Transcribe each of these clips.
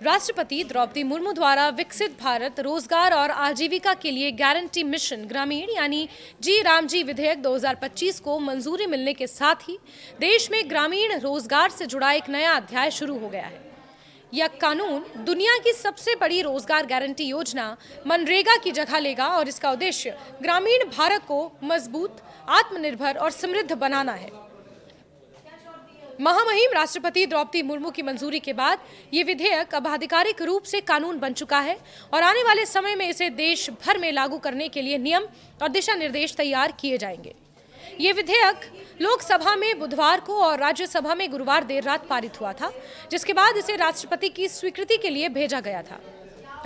राष्ट्रपति द्रौपदी मुर्मू द्वारा विकसित भारत रोजगार और आजीविका के लिए गारंटी मिशन ग्रामीण यानी जी रामजी विधेयक 2025 को मंजूरी मिलने के साथ ही देश में ग्रामीण रोजगार से जुड़ा एक नया अध्याय शुरू हो गया है। यह कानून दुनिया की सबसे बड़ी रोजगार गारंटी योजना मनरेगा की जगह लेगा और इसका उद्देश्य ग्रामीण भारत को मजबूत, आत्मनिर्भर और समृद्ध बनाना है। महामहिम राष्ट्रपति द्रौपदी मुर्मू की मंजूरी के बाद ये विधेयक अब आधिकारिक रूप से कानून बन चुका है और आने वाले समय में इसे देश भर में लागू करने के लिए नियम और दिशा निर्देश तैयार किए जाएंगे। ये विधेयक लोकसभा में बुधवार को और राज्यसभा में गुरुवार देर रात पारित हुआ था, जिसके बाद इसे राष्ट्रपति की स्वीकृति के लिए भेजा गया था।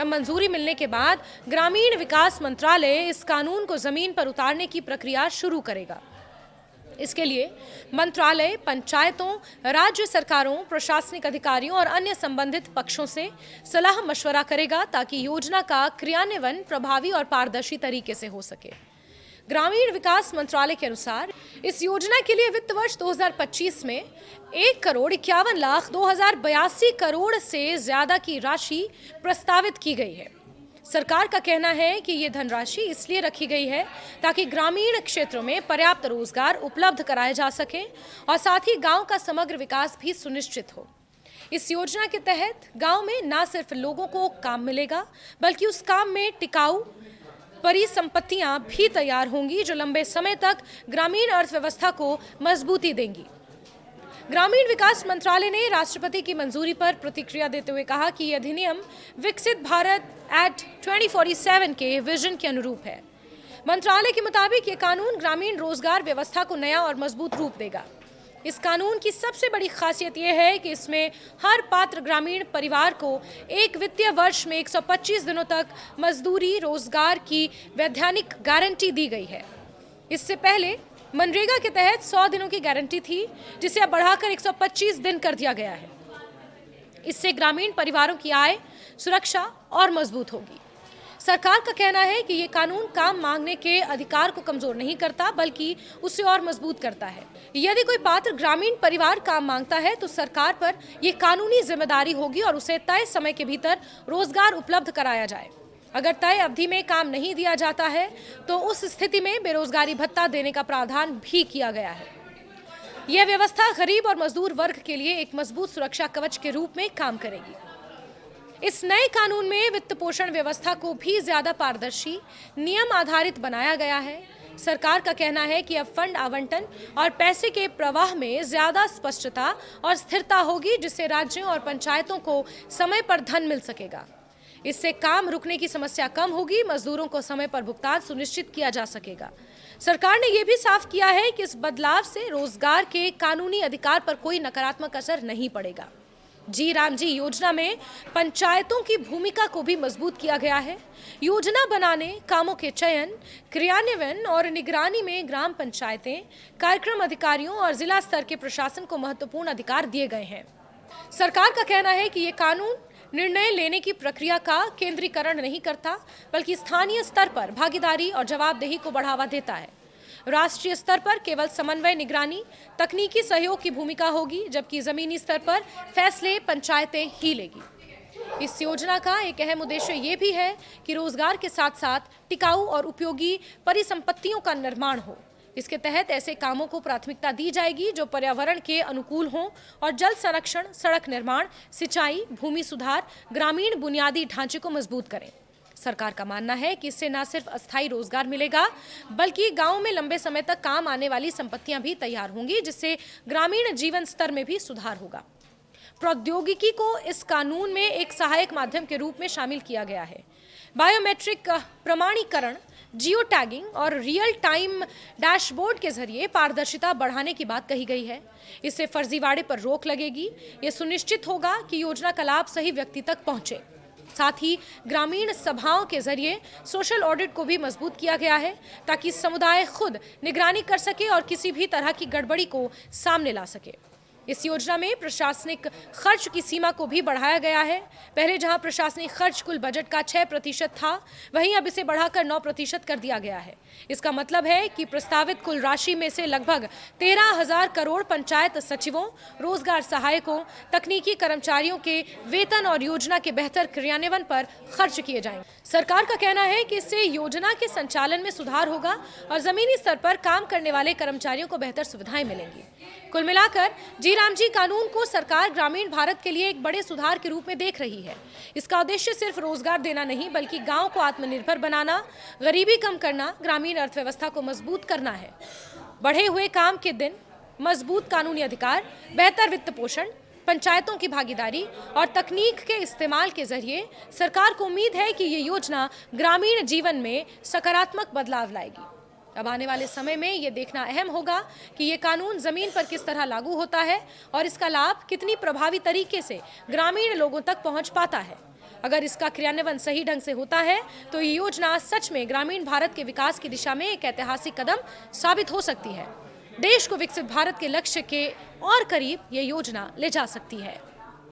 अब मंजूरी मिलने के बाद ग्रामीण विकास मंत्रालय इस कानून को जमीन पर उतारने की प्रक्रिया शुरू करेगा। इसके लिए मंत्रालय पंचायतों, राज्य सरकारों, प्रशासनिक अधिकारियों और अन्य संबंधित पक्षों से सलाह मशवरा करेगा ताकि योजना का क्रियान्वयन प्रभावी और पारदर्शी तरीके से हो सके। ग्रामीण विकास मंत्रालय के अनुसार इस योजना के लिए वित्त वर्ष 2025 में 1,51,02,082 करोड़ से ज्यादा की राशि प्रस्तावित की गई है। सरकार का कहना है कि ये धनराशि इसलिए रखी गई है ताकि ग्रामीण क्षेत्रों में पर्याप्त रोजगार उपलब्ध कराए जा सके और साथ ही गांव का समग्र विकास भी सुनिश्चित हो। इस योजना के तहत गांव में न सिर्फ लोगों को काम मिलेगा बल्कि उस काम में टिकाऊ परिसंपत्तियां भी तैयार होंगी जो लंबे समय तक ग्रामीण अर्थव्यवस्था को मजबूती देंगी। ग्रामीण विकास मंत्रालय ने राष्ट्रपति की मंजूरी पर प्रतिक्रिया देते हुए कहा कि यह अधिनियम विकसित भारत एट 2047 के विजन के अनुरूप है। मंत्रालय के मुताबिक यह कानून ग्रामीण रोजगार व्यवस्था को नया और मजबूत रूप देगा। इस कानून की सबसे बड़ी खासियत यह है कि इसमें हर पात्र ग्रामीण परिवार को एक वित्तीय वर्ष में 125 दिनों तक मजदूरी रोजगार की वैधानिक गारंटी दी गई है। इससे पहले मनरेगा के तहत 100 दिनों की गारंटी थी, जिसे अब बढ़ाकर 125 दिन कर दिया गया है। इससे ग्रामीण परिवारों की आय, सुरक्षा और मजबूत होगी। सरकार का कहना है कि ये कानून काम मांगने के अधिकार को कमजोर नहीं करता बल्कि उसे और मजबूत करता है। यदि कोई पात्र ग्रामीण परिवार काम मांगता है तो सरकार पर यह कानूनी जिम्मेदारी होगी और उसे तय समय के भीतर रोजगार उपलब्ध कराया जाए। अगर तय अवधि में काम नहीं दिया जाता है तो उस स्थिति में बेरोजगारी भत्ता देने का प्रावधान भी किया गया है। यह व्यवस्था गरीब और मजदूर वर्ग के लिए एक मजबूत सुरक्षा कवच के रूप में काम करेगी। इस नए कानून में वित्त पोषण व्यवस्था को भी ज्यादा पारदर्शी, नियम आधारित बनाया गया है। सरकार का कहना है कि अब फंड आवंटन और पैसे के प्रवाह में ज्यादा स्पष्टता और स्थिरता होगी, जिससे राज्यों और पंचायतों को समय पर धन मिल सकेगा। इससे काम रुकने की समस्या कम होगी, मजदूरों को समय पर भुगतान सुनिश्चित किया जा सकेगा। सरकार ने यह भी साफ किया है कि इस बदलाव से रोजगार के कानूनी अधिकार पर कोई नकारात्मक असर नहीं पड़ेगा। जी रामजी योजना में पंचायतों की भूमिका को भी मजबूत किया गया है। योजना बनाने, कामों के चयन, क्रियान्वयन और निगरानी में ग्राम पंचायतें, कार्यक्रम अधिकारियों और जिला स्तर के प्रशासन को महत्वपूर्ण अधिकार दिए गए हैं। सरकार का कहना है कि ये कानून निर्णय लेने की प्रक्रिया का केंद्रीकरण नहीं करता बल्कि स्थानीय स्तर पर भागीदारी और जवाबदेही को बढ़ावा देता है। राष्ट्रीय स्तर पर केवल समन्वय, निगरानी, तकनीकी सहयोग की भूमिका होगी, जबकि जमीनी स्तर पर फैसले पंचायतें ही लेगी। इस योजना का एक अहम उद्देश्य ये भी है कि रोजगार के साथ साथ टिकाऊ और उपयोगी परिसंपत्तियों का निर्माण हो। इसके तहत ऐसे कामों को प्राथमिकता दी जाएगी जो पर्यावरण के अनुकूल हों और जल संरक्षण, सड़क निर्माण, सिंचाई, भूमि सुधार, ग्रामीण बुनियादी ढांचे को मजबूत करें। सरकार का मानना है कि इससे न सिर्फ अस्थायी रोजगार मिलेगा बल्कि गांव में लंबे समय तक काम आने वाली संपत्तियां भी तैयार होंगी, जिससे ग्रामीण जीवन स्तर में भी सुधार होगा। प्रौद्योगिकी को इस कानून में एक सहायक माध्यम के रूप में शामिल किया गया है। बायोमेट्रिक प्रमाणीकरण, जियो टैगिंग और रियल टाइम डैशबोर्ड के जरिए पारदर्शिता बढ़ाने की बात कही गई है। इससे फर्जीवाड़े पर रोक लगेगी। ये सुनिश्चित होगा कि योजना का लाभ सही व्यक्ति तक पहुंचे। साथ ही ग्रामीण सभाओं के जरिए सोशल ऑडिट को भी मजबूत किया गया है ताकि समुदाय खुद निगरानी कर सके और किसी भी तरह की गड़बड़ी को सामने ला सके। इस योजना में प्रशासनिक खर्च की सीमा को भी बढ़ाया गया है। पहले जहां प्रशासनिक खर्च कुल बजट का 6% था, वहीं अब इसे बढ़ाकर 9% कर दिया गया है। इसका मतलब है कि प्रस्तावित कुल राशि में से लगभग 13,000 करोड़ पंचायत सचिवों, रोजगार सहायकों, तकनीकी कर्मचारियों के वेतन और योजना के बेहतर क्रियान्वयन पर खर्च किए जाएंगे। सरकार का कहना है कि इससे योजना के संचालन में सुधार होगा और जमीनी स्तर पर काम करने वाले कर्मचारियों को बेहतर सुविधाएं मिलेंगी। कुल मिलाकर जी राम जी कानून को सरकार ग्रामीण भारत के लिए एक बड़े सुधार के रूप में देख रही है। इसका उद्देश्य सिर्फ रोजगार देना नहीं, बल्कि गांव को आत्मनिर्भर बनाना, गरीबी कम करना, ग्रामीण अर्थव्यवस्था को मजबूत करना है। बढ़े हुए काम के दिन, मजबूत कानूनी अधिकार, बेहतर वित्त पोषण, पंचायतों की भागीदारी और तकनीक के इस्तेमाल के जरिए सरकार को उम्मीद है कि ये योजना ग्रामीण जीवन में सकारात्मक बदलाव लाएगी। अब आने वाले समय में ये देखना अहम होगा कि ये कानून जमीन पर किस तरह लागू होता है और इसका लाभ कितनी प्रभावी तरीके से ग्रामीण लोगों तक पहुंच पाता है। अगर इसका क्रियान्वयन सही ढंग से होता है तो ये योजना सच में ग्रामीण भारत के विकास की दिशा में एक ऐतिहासिक कदम साबित हो सकती है। देश को विकसित भारत के लक्ष्य के और करीब ये योजना ले जा सकती है।